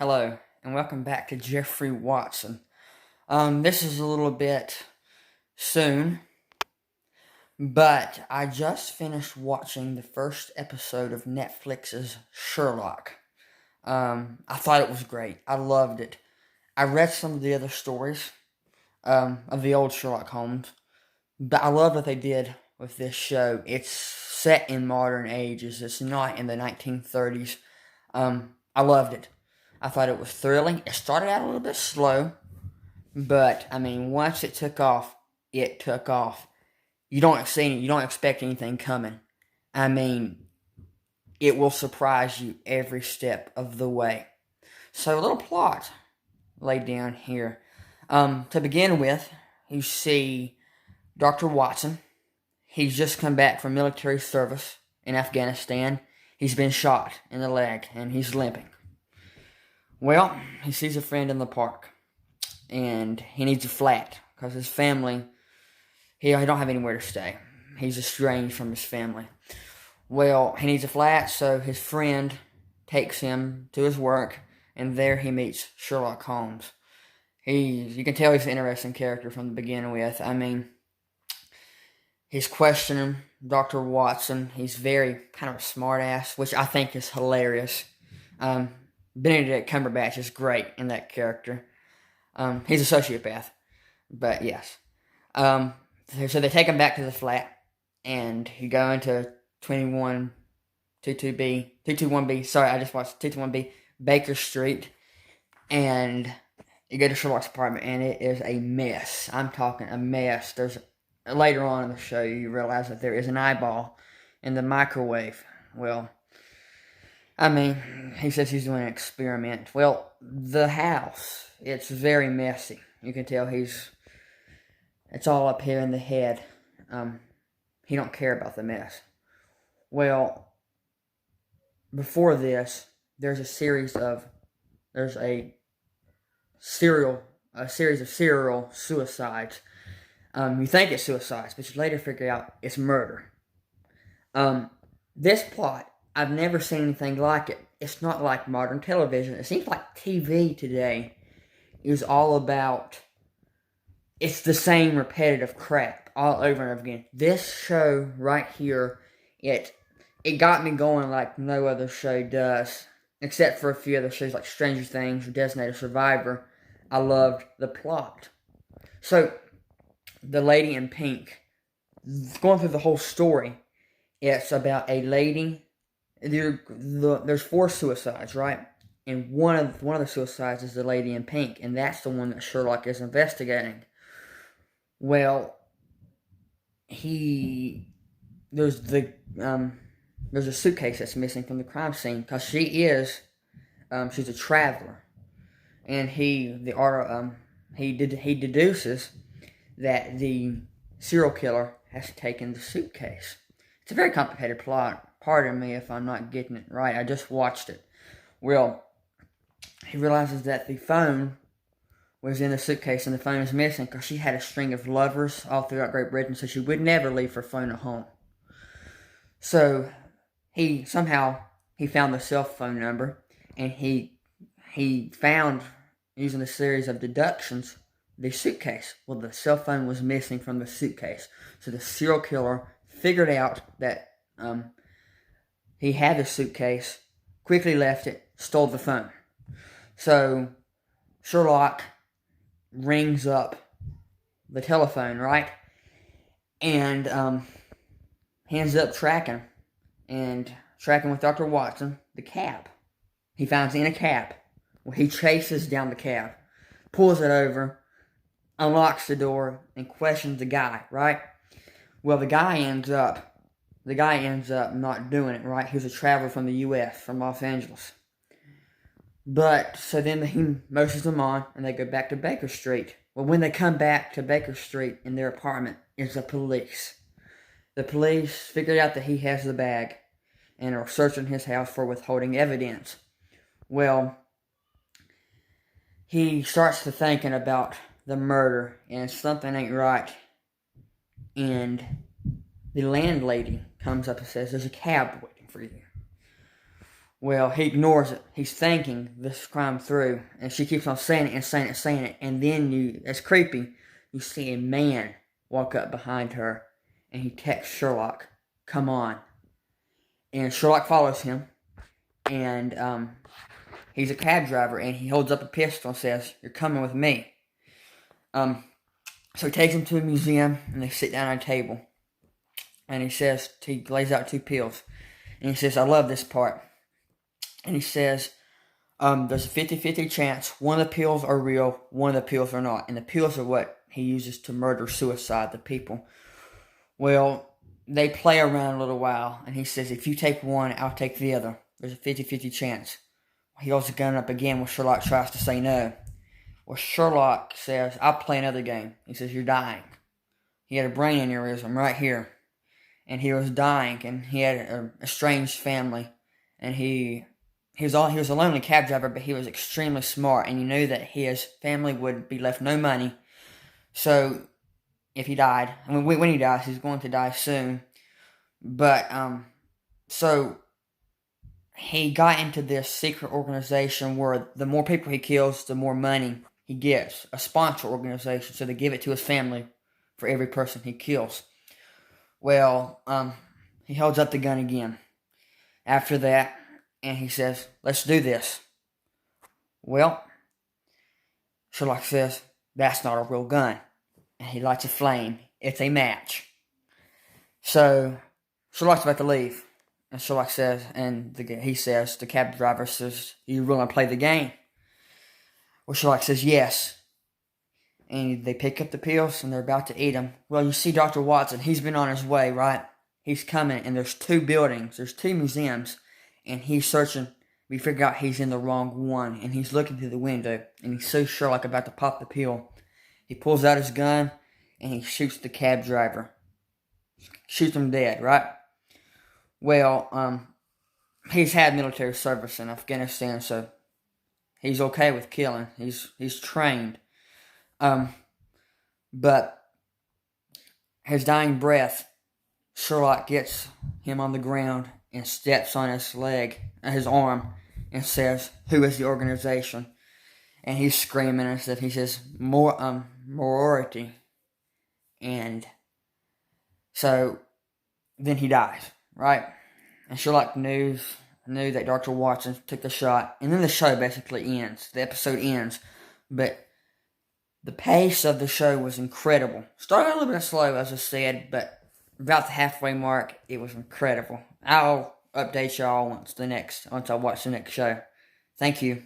Hello, and welcome back to Jeffrey Watson. This is a little bit soon, but I just finished watching the first episode of Netflix's Sherlock. I thought it was great. I loved it. I read some of the other stories of the old Sherlock Holmes, but I love what they did with this show. It's set in modern ages. It's not in the 1930s. I loved it. I thought it was thrilling. It started out a little bit slow, but once it took off, it took off. You don't expect anything coming. I mean, it will surprise you every step of the way. So a little plot laid down here. To begin with, you see Dr. Watson. He's just come back from military service in Afghanistan. He's been shot in the leg and he's limping. Well, he sees a friend in the park, and he needs a flat because his family, he don't have anywhere to stay. He's estranged from his family. Well, he needs a flat, so his friend takes him to his work, and there he meets Sherlock Holmes. You can tell he's an interesting character from the beginning with. He's questioning Dr. Watson. He's very kind of a smart ass, which I think is hilarious. Benedict Cumberbatch is great in that character. He's a sociopath, but yes. So they take him back to the flat, and you go into 221B, sorry, I just watched 221B, Baker Street, and you go to Sherlock's apartment, and it is a mess. I'm talking a mess. Later on in the show, you realize that there is an eyeball in the microwave. Well, he says he's doing an experiment. Well, the house, it's very messy. You can tell it's all up here in the head. He don't care about the mess. Well, before this, there's a series of serial suicides. You think it's suicides, but you later figure out it's murder. This plot, I've never seen anything like it. It's not like modern television. It seems like TV today is all about, it's the same repetitive crap all over and over again. This show right here, it got me going like no other show does, except for a few other shows like Stranger Things or Designated Survivor. I loved the plot. So, the lady in pink, going through the whole story, it's about a lady. There's 4 suicides, right? And one of the suicides is the lady in pink, and that's the one that Sherlock is investigating. Well, there's a suitcase that's missing from the crime scene because she's a traveler, and he deduces that the serial killer has taken the suitcase. It's a very complicated plot. Pardon me if I'm not getting it right. I just watched it. Well, he realizes that the phone was in the suitcase and the phone is missing because she had a string of lovers all throughout Great Britain, so she would never leave her phone at home. So he found the cell phone number, and he found, using a series of deductions, the suitcase. Well, the cell phone was missing from the suitcase. So the serial killer figured out that he had the suitcase, quickly left it, stole the phone. So Sherlock rings up the telephone, right? And he ends up tracking with Dr. Watson the cab. He finds in a cab. Well, he chases down the cab, pulls it over, unlocks the door, and questions the guy, right? Well, the guy ends up not doing it, right? He was a traveler from the U.S., from Los Angeles. But, so then he motions them on, and they go back to Baker Street. Well, when they come back to Baker Street in their apartment, is the police. The police figured out that he has the bag, and are searching his house for withholding evidence. Well, he starts to thinking about the murder, and something ain't right. And the landlady comes up and says, "There's a cab waiting for you." Well, he ignores it. He's thinking this crime through, and she keeps on saying it and saying it and saying it. And then it's creepy. You see a man walk up behind her, and he texts Sherlock, "Come on." And Sherlock follows him, and he's a cab driver, and he holds up a pistol and says, "You're coming with me." So he takes him to a museum, and they sit down at a table. And he lays out 2 pills. And he says, "I love this part." And he says, there's a 50-50 chance one of the pills are real, one of the pills are not. And the pills are what he uses to suicide the people. Well, they play around a little while, and he says, "If you take one, I'll take the other. There's a 50-50 chance." He holds the gun up again when Sherlock tries to say no. Well, Sherlock says, "I'll play another game." He says, "You're dying." He had a brain aneurysm right here. And he was dying, and he had a estranged family. And he was a lonely cab driver, but he was extremely smart, and you knew that his family would be left no money. So, if he died, when he dies, he's going to die soon. But, so, he got into this secret organization where the more people he kills, the more money he gets. A sponsor organization, so they give it to his family for every person he kills. Well, he holds up the gun again after that, and he says, "Let's do this." Well, Sherlock says, "That's not a real gun." And he lights a flame. It's a match. So, Sherlock's about to leave. And Sherlock says, the cab driver says, "You really want to play the game?" Well, Sherlock says, "Yes." And they pick up the pills, and they're about to eat them. Well, you see Dr. Watson, he's been on his way, right? He's coming, and there's 2 buildings, there's 2 museums, and he's searching. We figure out he's in the wrong one, and he's looking through the window, and he sees Sherlock about to pop the pill. He pulls out his gun, and he shoots the cab driver. Shoots him dead, right? Well, he's had military service in Afghanistan, so he's okay with killing. He's trained. But his dying breath, Sherlock gets him on the ground and steps on his arm, and says, "Who is the organization?" And he's screaming and stuff. He says, "Morority." And so then he dies, right? And Sherlock knew that Dr. Watson took the shot, and then the show basically ends. The episode ends, but the pace of the show was incredible. Started a little bit slow, as I said, but about the halfway mark, it was incredible. I'll update y'all once I watch the next show. Thank you.